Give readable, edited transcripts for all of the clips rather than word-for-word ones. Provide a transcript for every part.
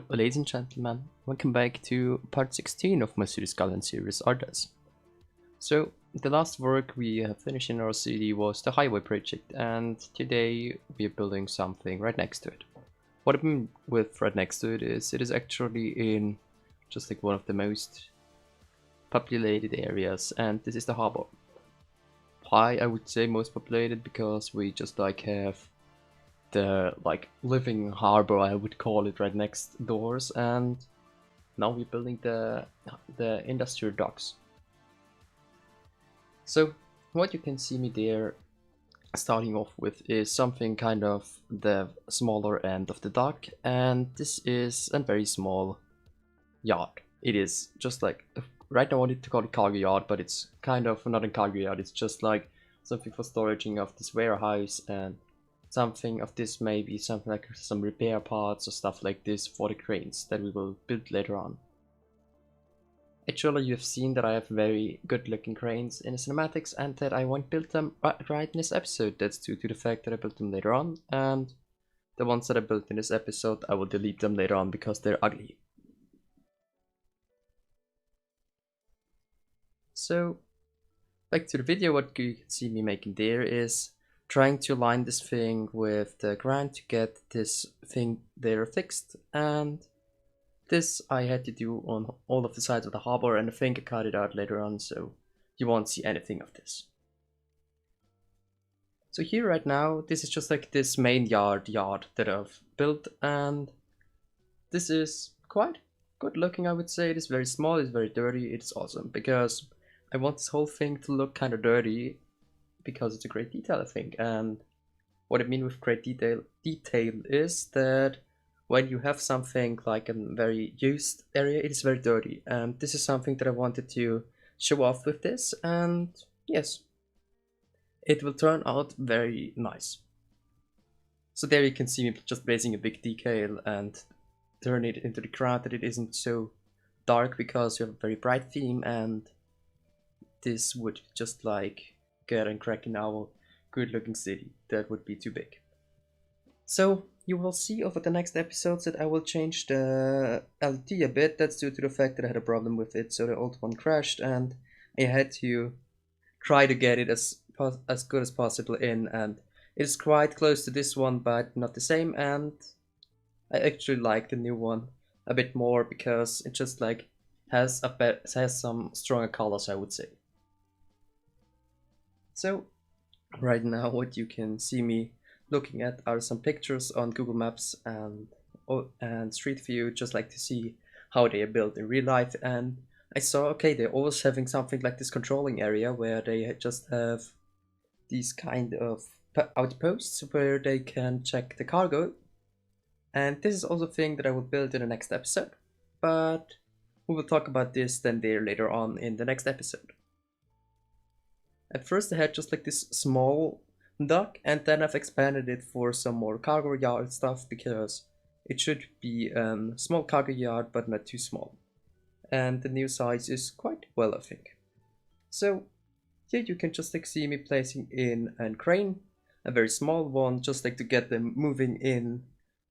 Ladies and gentlemen, welcome back to part 16 of my Cities Skylines Series Ardes. So, the last work we have finished in our city was the highway project, and today we are building something right next to it. What I mean with right next to it is actually in just like one of the most populated areas, and this is the harbour. Why I would say most populated? Because we just like have the living harbor, I would call it, right next doors, and now we're building the industrial docks. So what you can see me there starting off with is something kind of the smaller end of the dock, and this is a very small yard. It is just like, right now I wanted to call it cargo yard, but it's kind of not a cargo yard, it's just like something for storaging of this warehouse, and something of this, maybe something like some repair parts or stuff like this for the cranes that we will build later on. Actually, you've seen that I have very good looking cranes in the cinematics and that I won't build them right in this episode. That's due to the fact that I built them later on, and the ones that I built in this episode I will delete them later on because they're ugly. So back to the video, what you can see me making there is trying to align this thing with the ground to get this thing there fixed, and this I had to do on all of the sides of the harbor, and I think I cut it out later on so you won't see anything of this. So here right now, this is just like this main yard that I've built, and this is quite good looking, I would say. It is very small, it's very dirty, it's awesome, because I want this whole thing to look kind of dirty because it's a great detail, I think. And what I mean with great detail is that when you have something like a very used area, it is very dirty, and this is something that I wanted to show off with this, and yes, it will turn out very nice. So there you can see me just placing a big decal and turn it into the ground that it isn't so dark, because you have a very bright theme, and this would just like get and crack in our good looking city. That would be too big. So you will see over the next episodes that I will change the LED a bit. That's due to the fact that I had a problem with it, so the old one crashed and I had to try to get it as good as possible in, and it's quite close to this one but not the same, and I actually like the new one a bit more because it just like has some stronger colors, I would say. So right now what you can see me looking at are some pictures on Google Maps and Street View, just like to see how they are built in real life. And I saw, okay, they're always having something like this controlling area where they just have these kind of outposts where they can check the cargo. And this is also a thing that I will build in the next episode, but we will talk about this then there later on in the next episode. At first I had just like this small dock, and then I've expanded it for some more cargo yard stuff, because it should be a small cargo yard but not too small, and the new size is quite well, I think. So here you can just like see me placing in a crane, a very small one, just like to get them moving in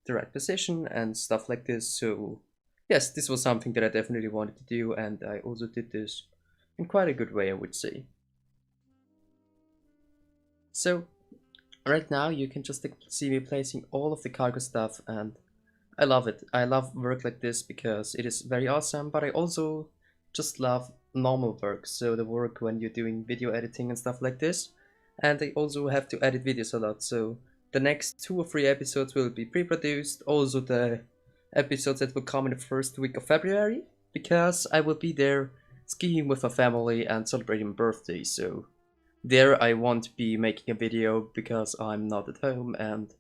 the right position and stuff like this. So yes, this was something that I definitely wanted to do, and I also did this in quite a good way, I would say. So right now you can just see me placing all of the cargo stuff, and I love it. I love work like this because it is very awesome, but I also just love normal work, so the work when you're doing video editing and stuff like this. And I also have to edit videos a lot, so the next 2 or 3 episodes will be pre-produced, also the episodes that will come in the first week of February, because I will be there skiing with my family and celebrating my birthday, so there I won't be making a video because I'm not at home and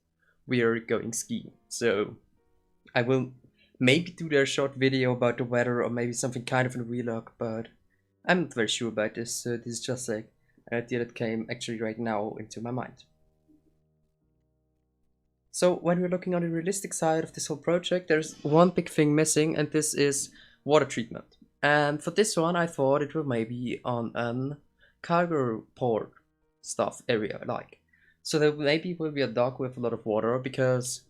we are going skiing. So I will maybe do their short video about the weather, or maybe something kind of a vlog, but I'm not very sure about this. So this is just like an idea that came actually right now into my mind. So when we're looking on the realistic side of this whole project, there's one big thing missing, and this is water treatment. And for this one I thought it would maybe on an cargo port stuff area, like, so there maybe will be a dock with a lot of water, because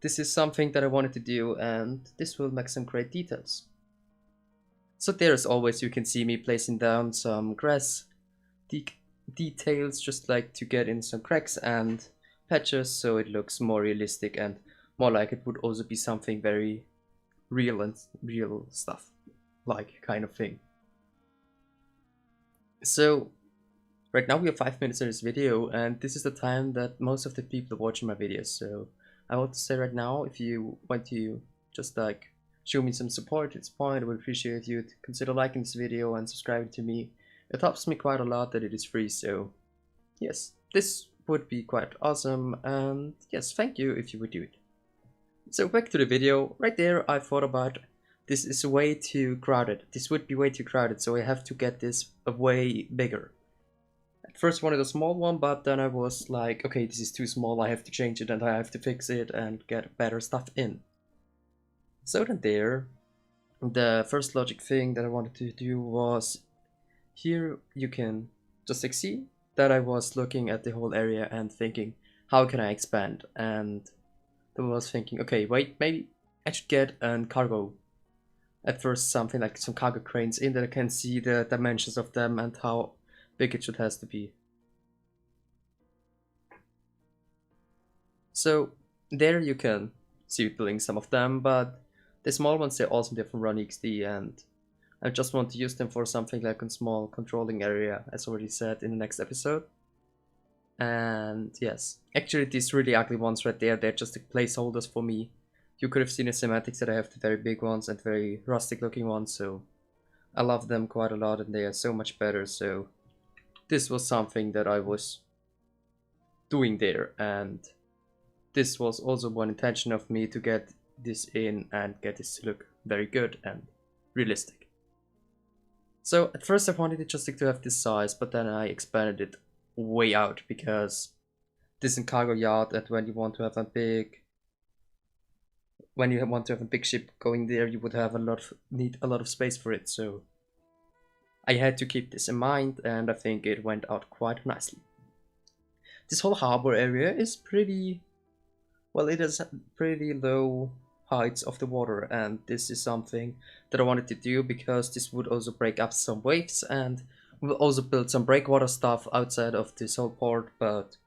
this is something that I wanted to do, and this will make some great details. So there, as always, you can see me placing down some grass de details, just like to get in some cracks and patches, so it looks more realistic and more like it would also be something very real and real stuff, like kind of thing. So right now we have 5 minutes in this video, and this is the time that most of the people are watching my videos. So I want to say right now, if you want to just like show me some support at this point, I would appreciate you to consider liking this video and subscribing to me. It helps me quite a lot that it is free, so yes, this would be quite awesome, and yes, thank you if you would do it. So back to the video. Right there I thought about, this is way too crowded. This would be way too crowded, so I have to get this way bigger. At first I wanted a small one, but then I was like, okay, this is too small, I have to change it and I have to fix it and get better stuff in. So then there, the first logic thing that I wanted to do was, here you can just like see that I was looking at the whole area and thinking, how can I expand? And I was thinking, okay, wait, maybe I should get a cargo. At first something like some cargo cranes in that I can see the dimensions of them and how big it should has to be. So there you can see building some of them, but the small ones, they're awesome, they're from Run XD, and I just want to use them for something like a small controlling area, as already said in the next episode. And yes, actually these really ugly ones right there, they're just the placeholders for me. You could have seen the semantics that I have the very big ones and very rustic looking ones, so I love them quite a lot and they are so much better. So this was something that I was doing there, and this was also one intention of me to get this in and get this to look very good and realistic. So at first I wanted it just to have this size, but then I expanded it way out because this is a cargo yard, and when you want to have a big ship going there, you would have need a lot of space for it. So I had to keep this in mind, and I think it went out quite nicely. This whole harbor area is pretty, well, it has pretty low heights of the water, and this is something that I wanted to do because this would also break up some waves, and we'll also build some breakwater stuff outside of this whole port, but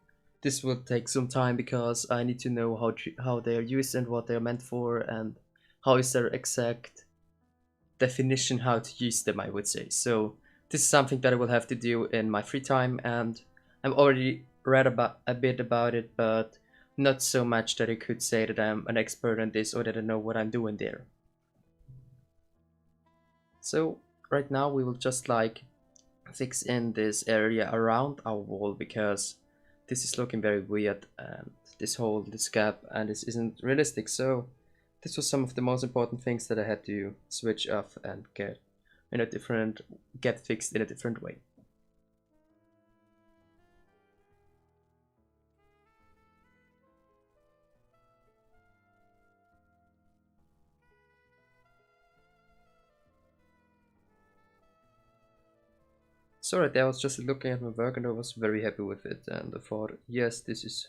this will take some time because I need to know how they are used and what they are meant for, and how is their exact definition how to use them, I would say. So this is something that I will have to do in my free time, and I've already read about a bit about it, but not so much that I could say that I'm an expert on this or that I know what I'm doing there. So right now we will just like fix in this area around our wall because this is looking very weird, and this gap, and this isn't realistic. So this was some of the most important things that I had to switch off and get fixed in a different way. So right there, I was just looking at my work and I was very happy with it, and I thought, yes, this is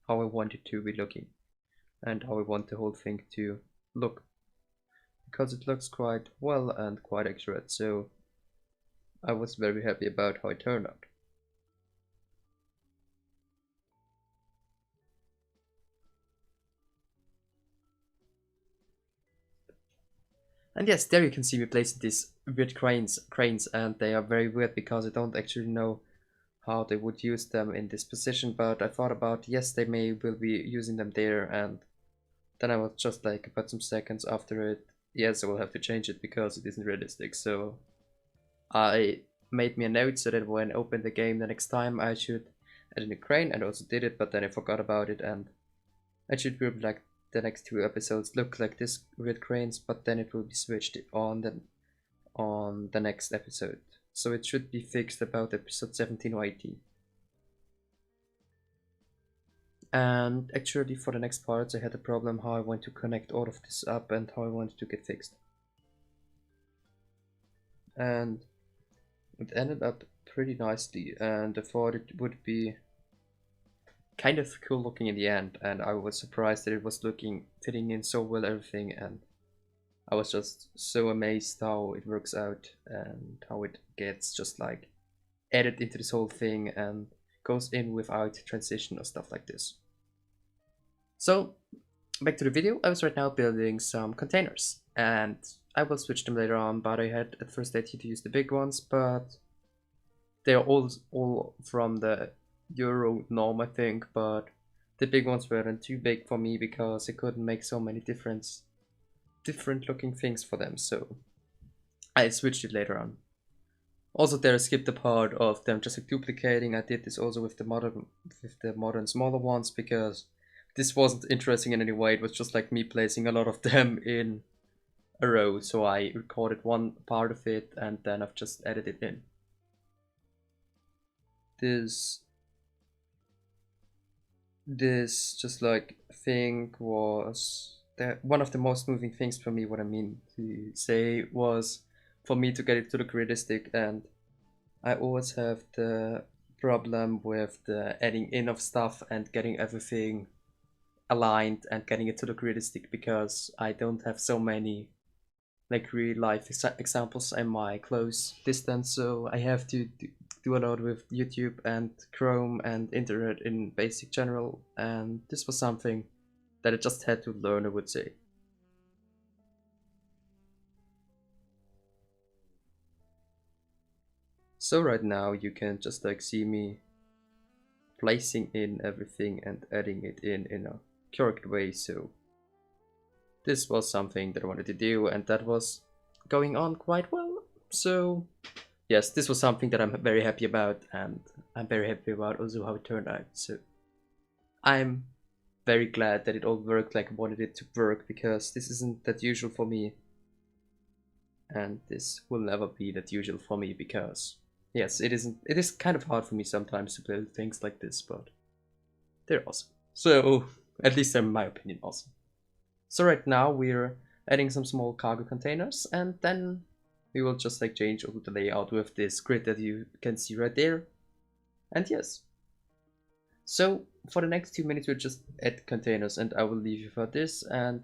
how I want it to be looking and how I want the whole thing to look, because it looks quite well and quite accurate. So I was very happy about how it turned out. And yes, there you can see me placing these weird cranes, and they are very weird because I don't actually know how they would use them in this position, but I thought about, yes, they will be using them there, and then I was just like, about some seconds after it, yes, I will have to change it because it isn't realistic. So I made me a note so that when I open the game the next time I should add in a crane, and I also did it, but then I forgot about it, and I should be like the next 2 episodes look like this weird cranes, but then it will be switched on the next episode. So it should be fixed about episode 17 or 18. And actually for the next parts I had a problem how I want to connect all of this up and how I wanted to get fixed. And it ended up pretty nicely, and I thought it would be kind of cool looking in the end, and I was surprised that it was fitting in so well everything, and I was just so amazed how it works out and how it gets just like added into this whole thing and goes in without transition or stuff like this. So back to the video. I was right now building some containers, and I will switch them later on, but I had at first idea to use the big ones, but they are all from the Euro norm, I think, but the big ones weren't too big for me because I couldn't make so many different looking things for them, so I switched it later on. Also, there I skipped the part of them just like duplicating. I did this also with the modern smaller ones because this wasn't interesting in any way. It was just like me placing a lot of them in a row, so I recorded one part of it and then I've just added it in. This just like thing was one of the most moving things for me. What I mean to say was for me to get it to look realistic, and I always have the problem with the adding in of stuff and getting everything aligned and getting it to look realistic because I don't have so many like real life examples in my close distance, so I have to do a lot with YouTube and Chrome and internet in basic general, and this was something that I just had to learn, I would say. So right now you can just like see me placing in everything and adding it in a correct way, so this was something that I wanted to do and that was going on quite well. So yes, this was something that I'm very happy about, and I'm very happy about also how it turned out. So I'm very glad that it all worked like I wanted it to work, because this isn't that usual for me, and this will never be that usual for me because yes, it is kind of hard for me sometimes to build things like this, but they're awesome. So at least in my opinion awesome. So right now we're adding some small cargo containers, and then we will just like change over the layout with this grid that you can see right there. And yes, so for the next 2 minutes we'll just add containers, and I will leave you for this, and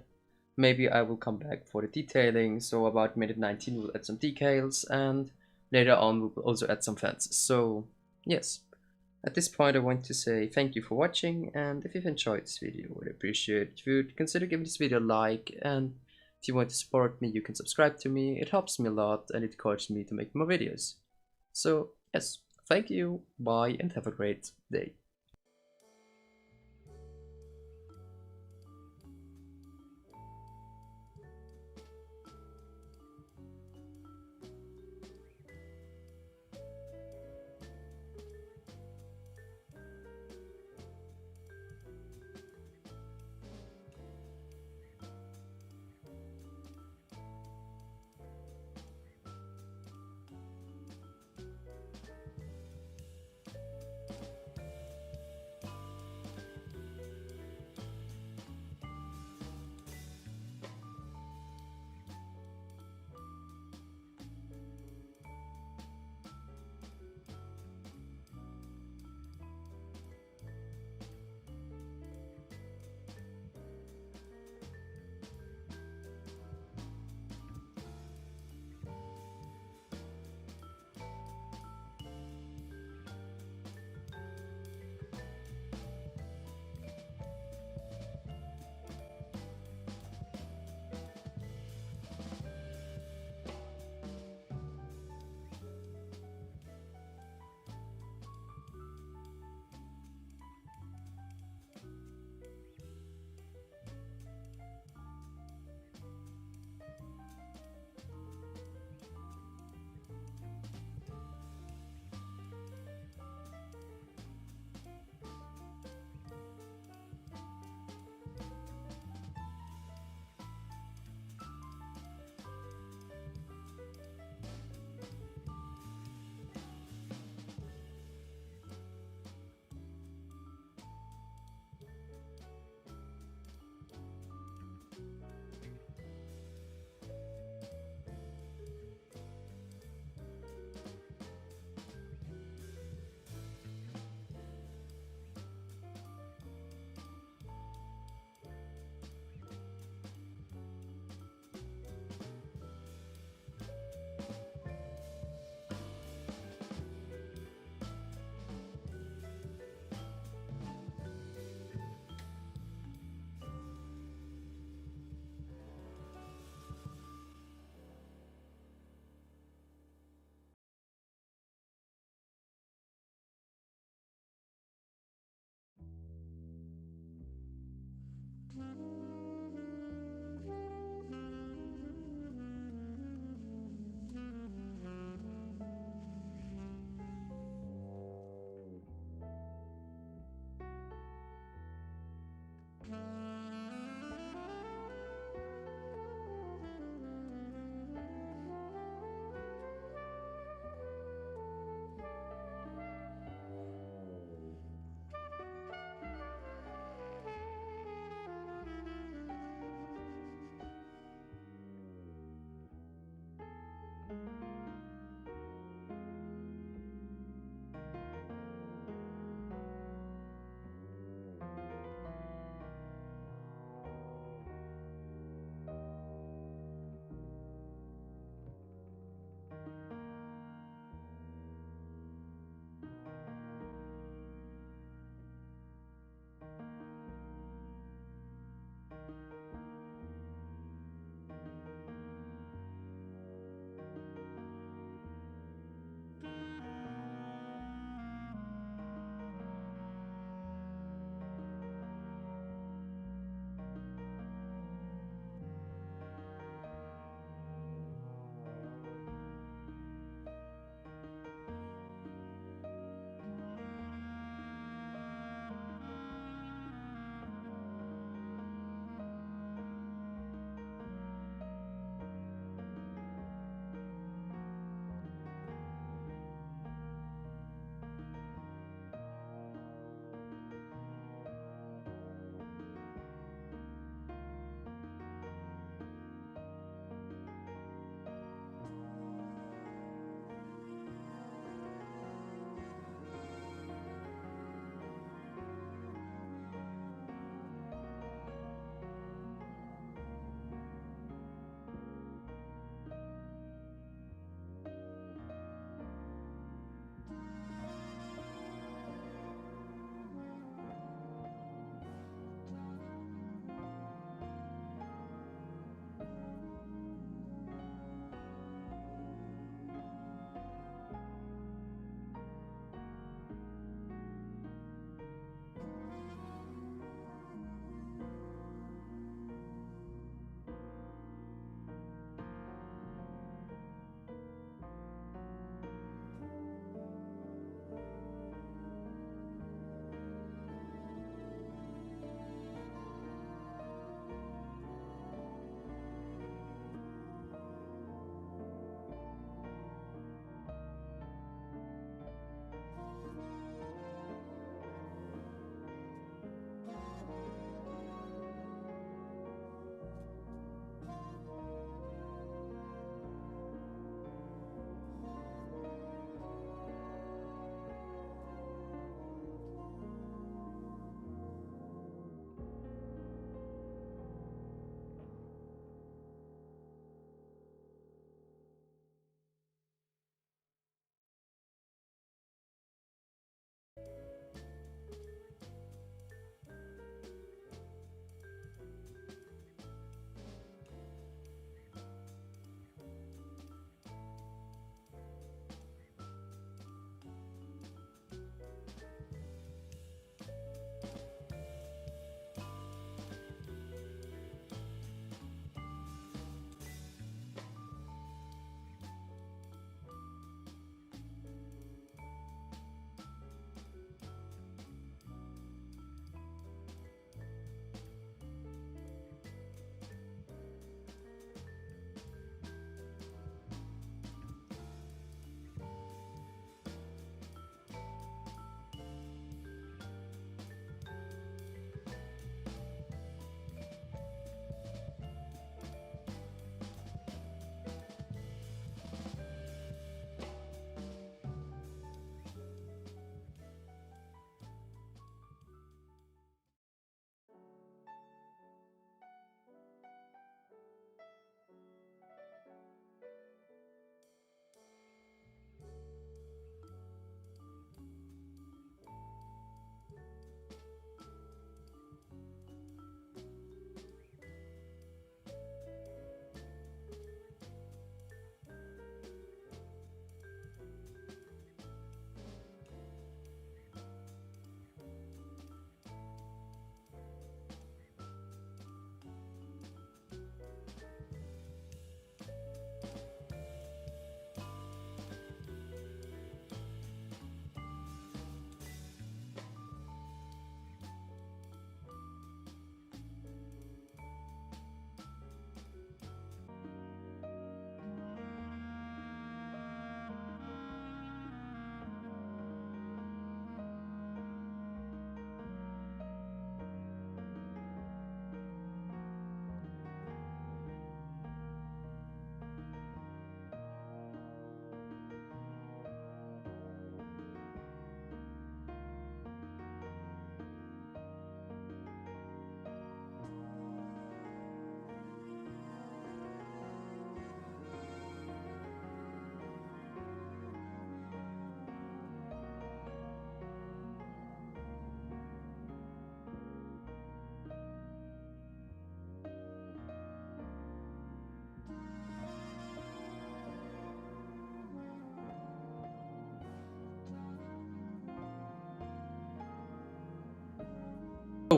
maybe I will come back for the detailing. So about minute 19 we'll add some decals, and later on we'll also add some fences. So yes, at this point I want to say thank you for watching, and if you've enjoyed this video I would appreciate if you would consider giving this video a like, and if you want to support me you can subscribe to me. It helps me a lot and it encourages me to make more videos. So yes, thank you, bye, and have a great day.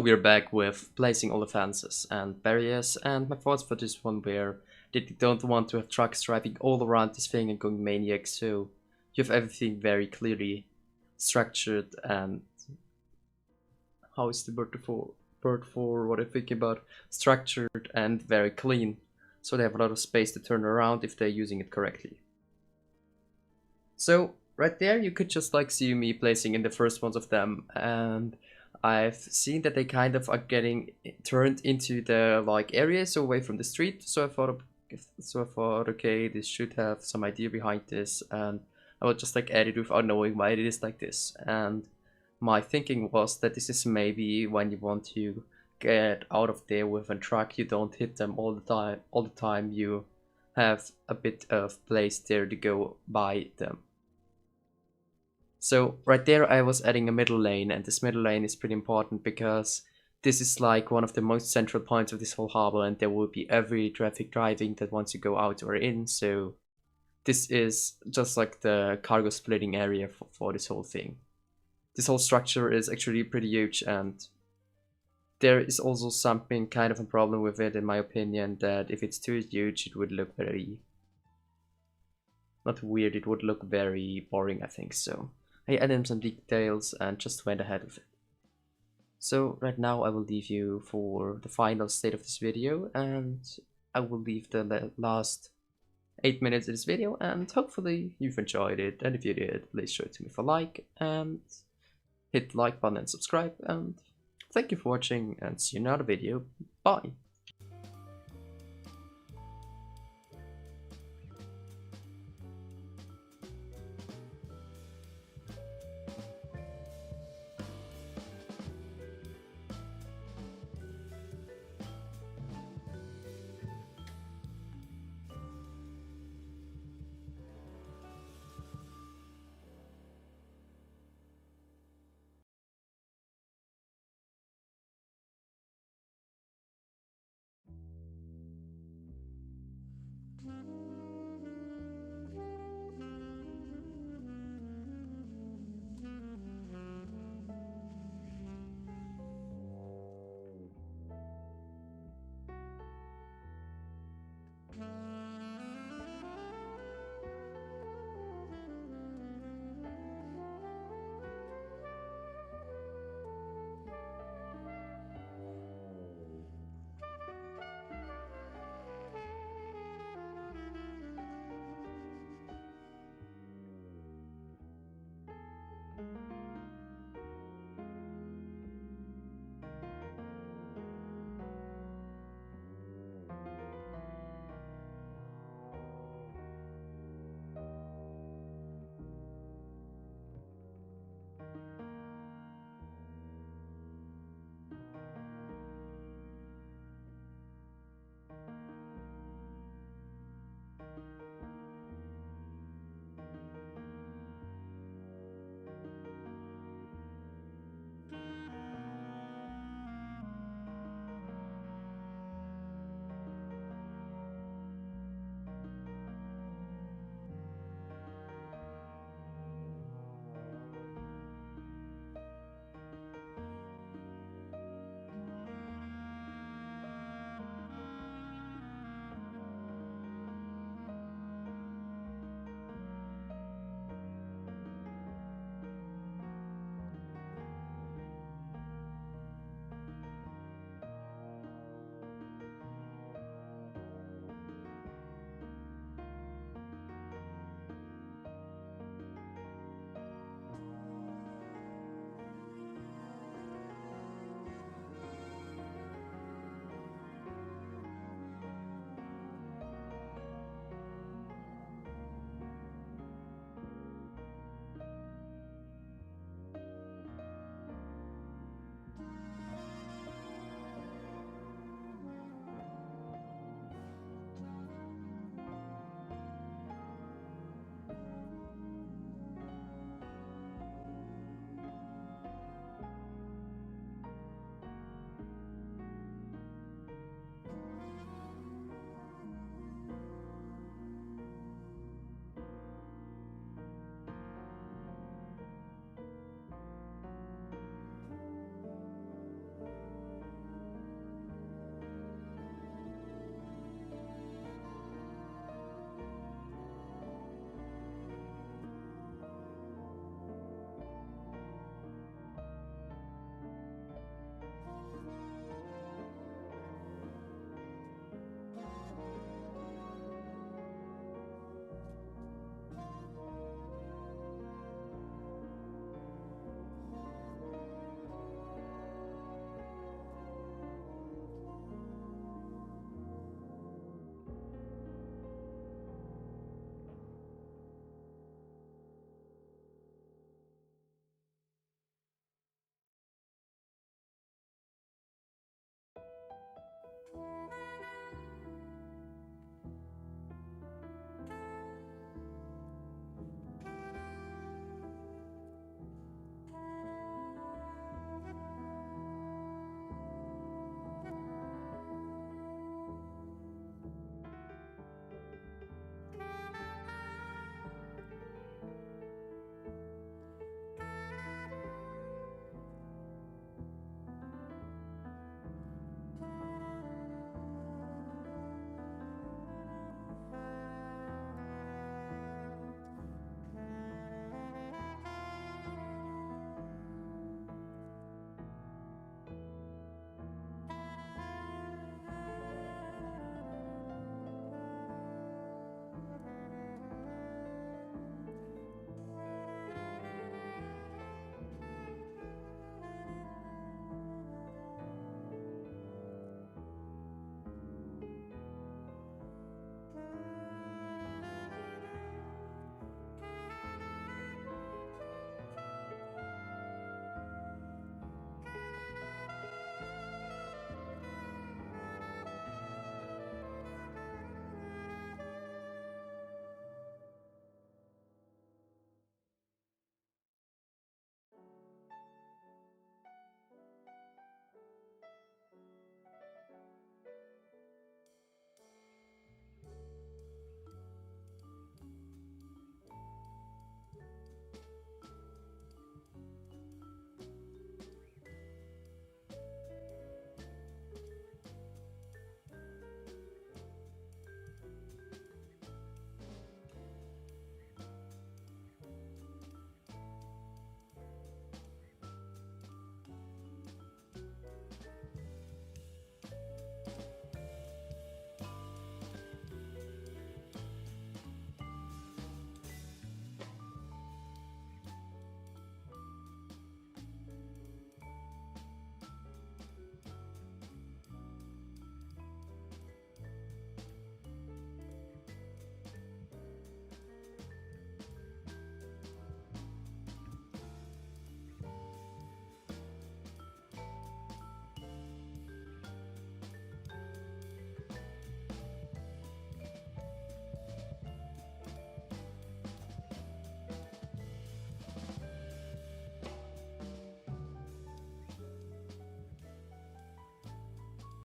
So we're back with placing all the fences and barriers, and my thoughts for this one were that you don't want to have trucks driving all around this thing and going maniac, so you have everything very clearly structured and how is the word for what I'm thinking about? Structured and very clean. So they have a lot of space to turn around if they're using it correctly. So right there you could just like see me placing in the first ones of them, and I've seen that they kind of are getting turned into the like areas away from the street. So I thought okay, this should have some idea behind this, and I will just like add it without knowing why it is like this. And my thinking was that this is maybe when you want to get out of there with a truck, you don't hit them all the time. All the time you have a bit of place there to go by them. So right there I was adding a middle lane, and this middle lane is pretty important because this is like one of the most central points of this whole harbor, and there will be every traffic driving that wants to go out or in. So this is just like the cargo splitting area for this whole thing. This whole structure is actually pretty huge, and there is also something kind of a problem with it in my opinion, that if it's too huge it would look very, not weird, it would look very boring, I think. So I added some details and just went ahead with it. So right now I will leave you for the final state of this video, and I will leave the last 8 minutes of this video, and hopefully you've enjoyed it, and if you did, please show it to me for a like, and hit the like button and subscribe, and thank you for watching, and see you in another video. Bye!